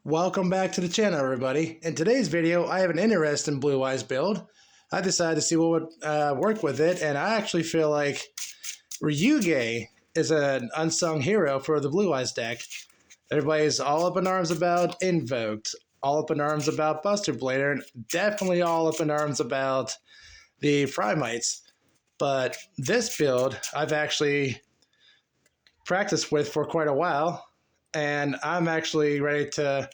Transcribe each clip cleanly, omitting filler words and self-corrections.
Welcome back to the channel, everybody. In today's video, I have an interesting Blue Eyes build. I decided to see what would work with it, and I actually feel like Ryu-ge is an unsung hero for the Blue Eyes deck. Everybody's all up in arms about Invoked, all up in arms about Buster Blader, and definitely all up in arms about the Primites. But this build, I've actually practiced with for quite a while, and I'm actually ready to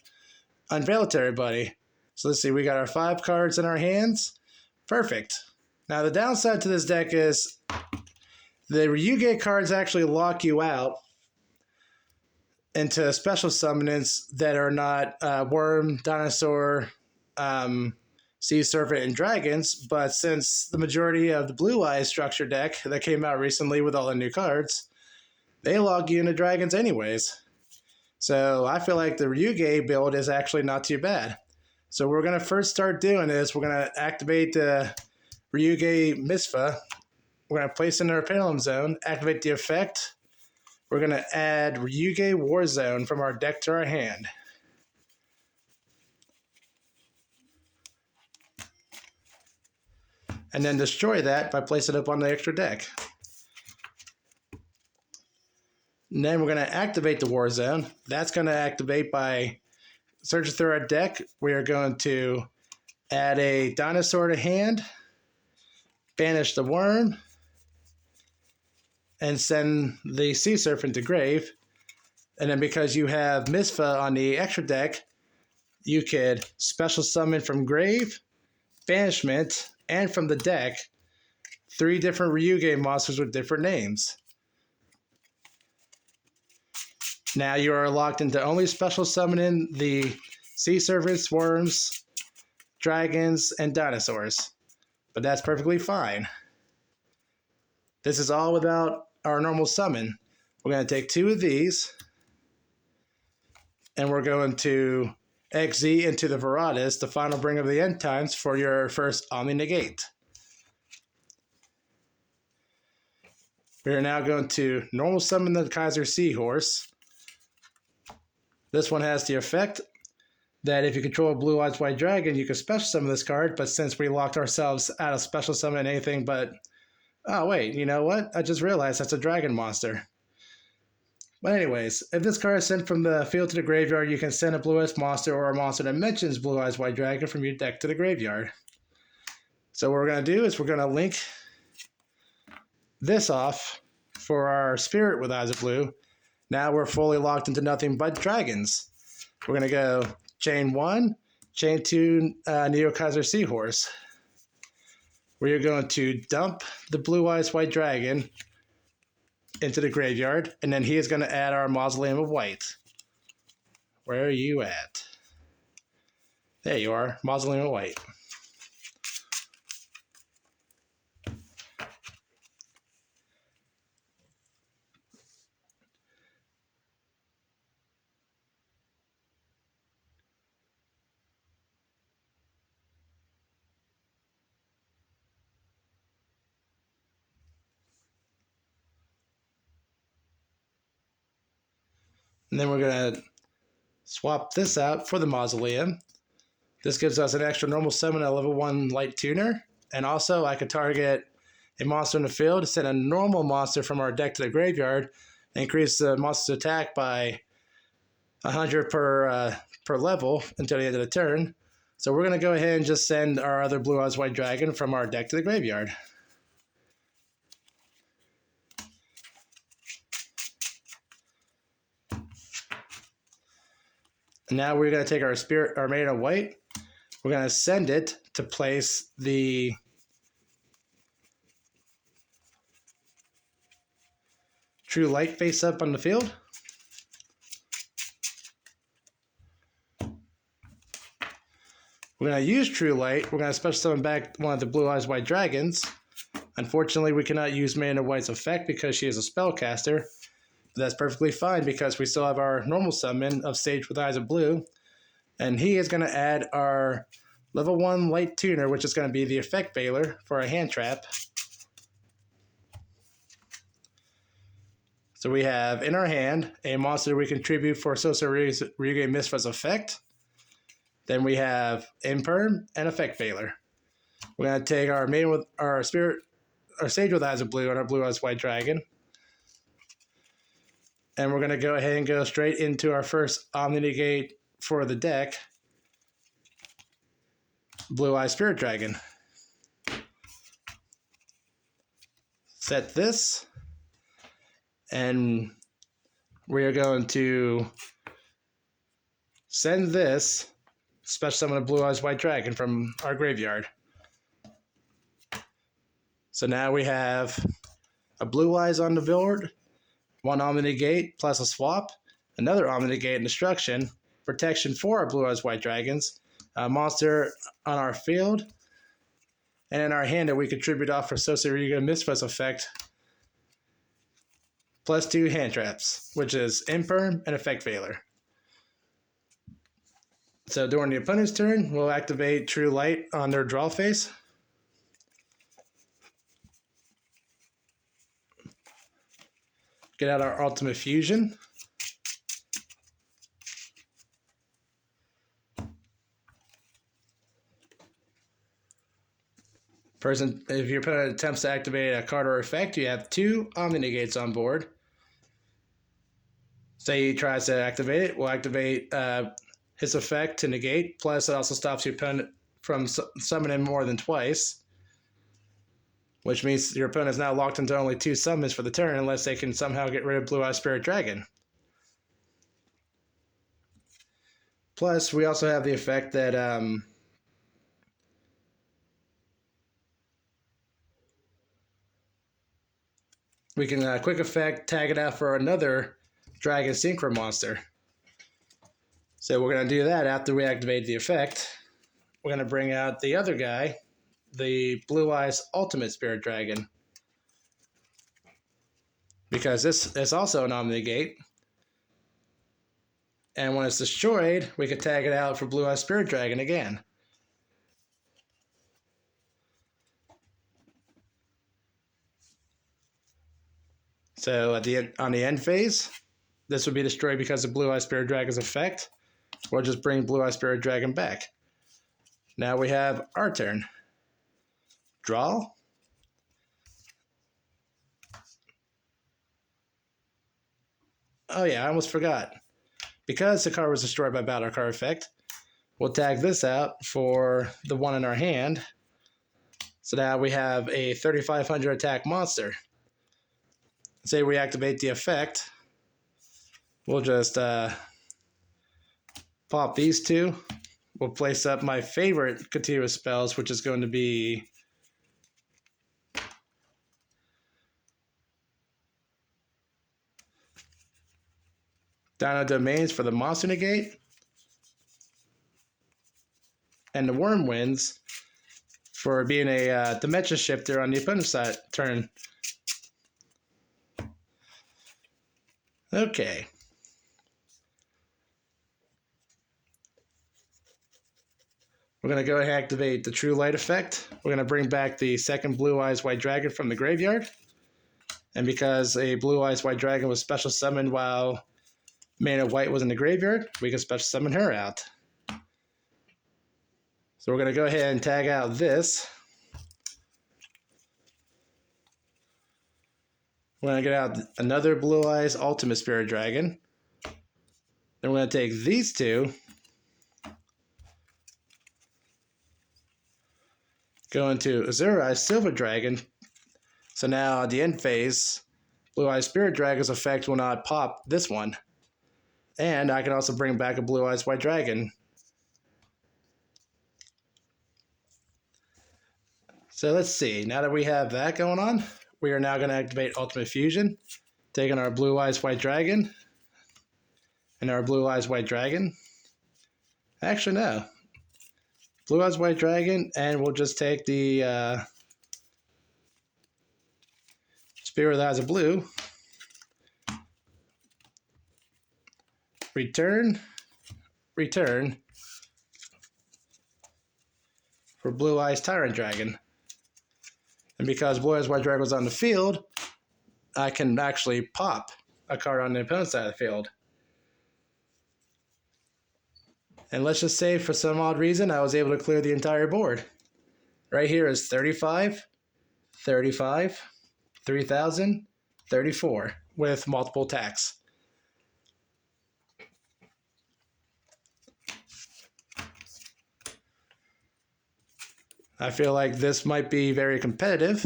unveil it to everybody. So let's see, we got our 5 cards in our hands. Perfect. Now the downside to this deck is the Ryu-ge cards actually lock you out into special summons that are not Worm, Dinosaur, Sea Serpent, and Dragons, but since the majority of the Blue Eyes structure deck that came out recently with all the new cards, they log you into Dragons anyways. So I feel like the Ryu-ge build is actually not too bad. So we're going to first start doing is we're going to activate the Ryu-ge Misfa. We're going to place it in our Pendulum Zone, activate the effect. We're going to add Ryu-ge War Zone from our deck to our hand. And then destroy that by placing it up on the extra deck. And then we're going to activate the War Zone. That's going to activate by searching through our deck. We are going to add a Dinosaur to hand, banish the Worm, and send the Sea Serpent to grave. And then because you have Misfa on the extra deck, you could special summon from grave, banishment, and from the deck 3 different Ryu-ge monsters with different names. Now you are locked into only special summoning the Sea Serpents, Worms, Dragons, and Dinosaurs. But that's perfectly fine. This is all without our normal summon. We're going to take 2 of these, and we're going to XZ into the Veratus, the final bring of the end times, for your first Omni Negate. We are now going to normal summon the Kaiser Seahorse. This one has the effect that if you control a Blue Eyes White Dragon, you can special summon this card, but since we locked ourselves out of special summon anything but... Oh, wait, you know what? I just realized that's a dragon monster. But anyways, if this card is sent from the field to the graveyard, you can send a Blue Eyes monster or a monster that mentions Blue Eyes White Dragon from your deck to the graveyard. So what we're going to do is we're going to link this off for our Spirit with Eyes of Blue. Now we're fully locked into nothing but dragons. We're going to go chain 1, chain 2 Neo Kaiser Seahorse. We are going to dump the Blue Eyes White Dragon into the graveyard, and then he is going to add our Mausoleum of White. Where are you at? There you are, Mausoleum of White. And then we're going to swap this out for the Mausoleum. This gives us an extra normal summon, a level 1 light tuner. And also I could target a monster in the field, send a normal monster from our deck to the graveyard, and increase the monster's attack by 100 per level until the end of the turn. So we're going to go ahead and just send our other Blue Eyes White Dragon from our deck to the graveyard. Now we're going to take our Spirit, our Maiden of White. We're going to send it to place the True Light face up on the field. We're going to use True Light. We're going to special summon back one of the Blue Eyes White Dragons. Unfortunately, we cannot use Maiden of White's effect because she is a spellcaster. That's perfectly fine because we still have our normal summon of Sage with Eyes of Blue. And he is going to add our level 1 light tuner, which is going to be the effect Veiler for a hand trap. So we have in our hand a monster we contribute for Ryu-ge Misfits effect. Then we have Imperm and Effect Veiler. We're going to take our main with our Sage with Eyes of Blue and our Blue Eyes White Dragon. And we're going to go ahead and go straight into our first Omni-Negate for the deck, Blue Eyes Spirit Dragon. Set this, and we are going to send this special summon a Blue Eyes White Dragon from our graveyard. So now we have a Blue Eyes on the board, one Omni-Negate plus a swap, another Omni-Negate and destruction, protection for our Blue Eyes White Dragons, a monster on our field, and in our hand that we contribute off for Ryu-ge Misfits effect, plus 2 hand traps, which is Imperm and Effect Veiler. So during the opponent's turn, we'll activate True Light on their draw phase. Get out our Ultimate Fusion. If your opponent attempts to activate a card or effect, you have 2 Omni-Negates on board. Say he tries to activate it, we'll activate his effect to negate, plus it also stops your opponent from summoning more than twice, which means your opponent is now locked into only 2 summons for the turn unless they can somehow get rid of Blue Eyes Spirit Dragon. Plus, we also have the effect that we can quick effect tag it out for another Dragon Synchro monster. So we're going to do that after we activate the effect. We're going to bring out the other guy, the Blue Eyes Ultimate Spirit Dragon, because this is also an Omni-Negate. And when it's destroyed, we can tag it out for Blue Eyes Spirit Dragon again. So on the end phase, this would be destroyed because of Blue Eyes Spirit Dragon's effect. We'll just bring Blue Eyes Spirit Dragon back. Now we have our turn. Draw. Oh yeah, I almost forgot. Because the card was destroyed by Battle Card effect, we'll tag this out for the one in our hand. So now we have a 3500 attack monster. Say we activate the effect. We'll just pop these 2. We'll place up my favorite continuous spells, which is going to be Dino Domains for the Monster Negate, and the Wormwinds for being a Dimension Shifter on the opponent's side turn. Okay. We're going to go ahead and activate the True Light effect. We're going to bring back the second Blue Eyes White Dragon from the graveyard. And because a Blue Eyes White Dragon was special summoned while Mana White was in the graveyard, we can special summon her out. So we're going to go ahead and tag out this. We're going to get out another Blue Eyes Ultimate Spirit Dragon. Then we're going to take these 2. Go into Azure Eyes Silver Dragon. So now at the end phase, Blue Eyes Spirit Dragon's effect will not pop this one. And I can also bring back a Blue Eyes White Dragon. So let's see. Now that we have that going on, we are now going to activate Ultimate Fusion, taking our Blue Eyes White Dragon and our Blue Eyes White Dragon. Actually, no. Blue Eyes White Dragon, and we'll just take the Spirit with Eyes of Blue. Return for Blue Eyes Tyrant Dragon. And because Blue Eyes White Dragon was on the field, I can actually pop a card on the opponent's side of the field. And let's just say for some odd reason, I was able to clear the entire board. Right here is 35, 35, 3,000, 34 with multiple attacks. I feel like this might be very competitive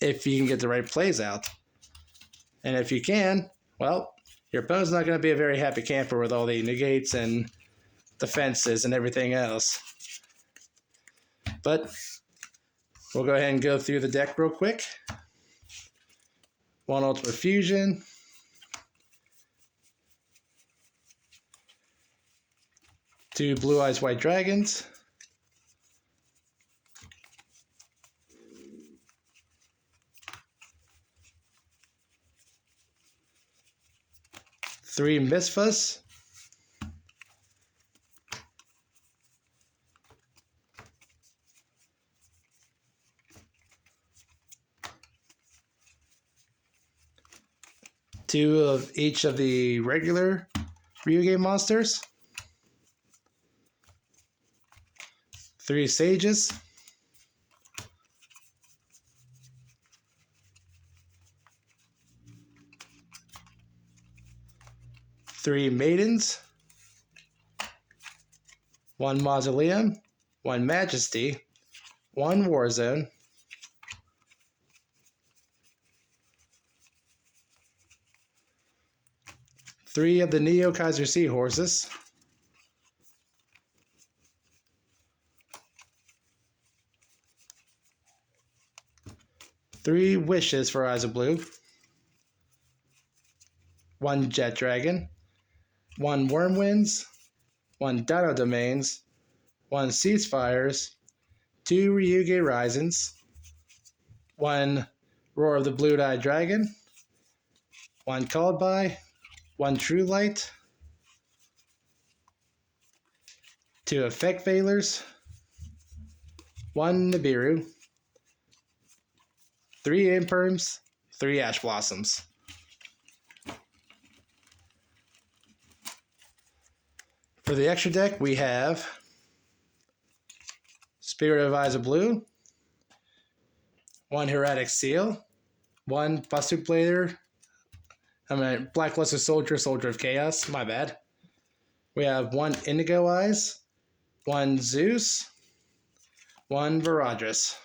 if you can get the right plays out. And if you can, well, your opponent's not going to be a very happy camper with all the negates and defenses and everything else. But we'll go ahead and go through the deck real quick. 1 Ultimate Fusion. 2 Blue Eyes White Dragons. 3 Misfus. 2 of each of the regular Ryu-ge monsters. 3 Sages. 3 Maidens. 1 Mausoleum. 1 Majesty. 1 Warzone. 3 of the Neo Kaiser Seahorses. 3 Wishes for Eyes of Blue. 1 Jet Dragon. 1 Wormwinds. 1 Dino Domains. 1 Ceasefires. 2 Ryu-ge Risings. 1 Roar of the Blue-Eyed Dragon. 1 Called By. 1 True Light. 2 Effect Veilers. 1 Nibiru. 3 Imperms. 3 Ash Blossoms. For the extra deck, we have Spirit of Eyes of Blue, 1 Heretic Seal, 1 Blackluster Soldier, Soldier of Chaos, my bad. We have 1 Indigo Eyes, 1 Zeus, 1 Varadris.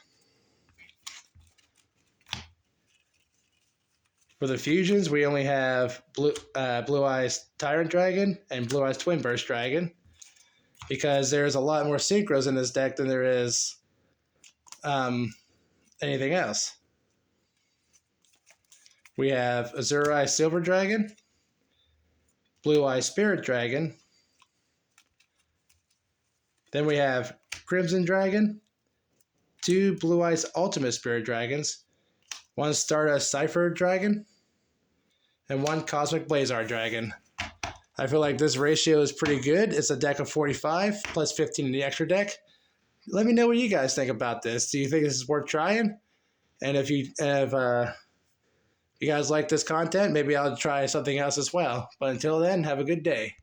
For the fusions, we only have Blue Eyes Tyrant Dragon and Blue Eyes Twin Burst Dragon, because there's a lot more synchros in this deck than there is anything else. We have Azure Eye Silver Dragon, Blue Eye Spirit Dragon. Then we have Crimson Dragon, 2 Blue Eyes Ultimate Spirit Dragons, 1 Stardust Cipher Dragon, and 1 Cosmic Blazar Dragon. I feel like this ratio is pretty good. It's a deck of 45 plus 15 in the extra deck. Let me know what you guys think about this. Do you think this is worth trying? And if you guys like this content, maybe I'll try something else as well. But until then, have a good day.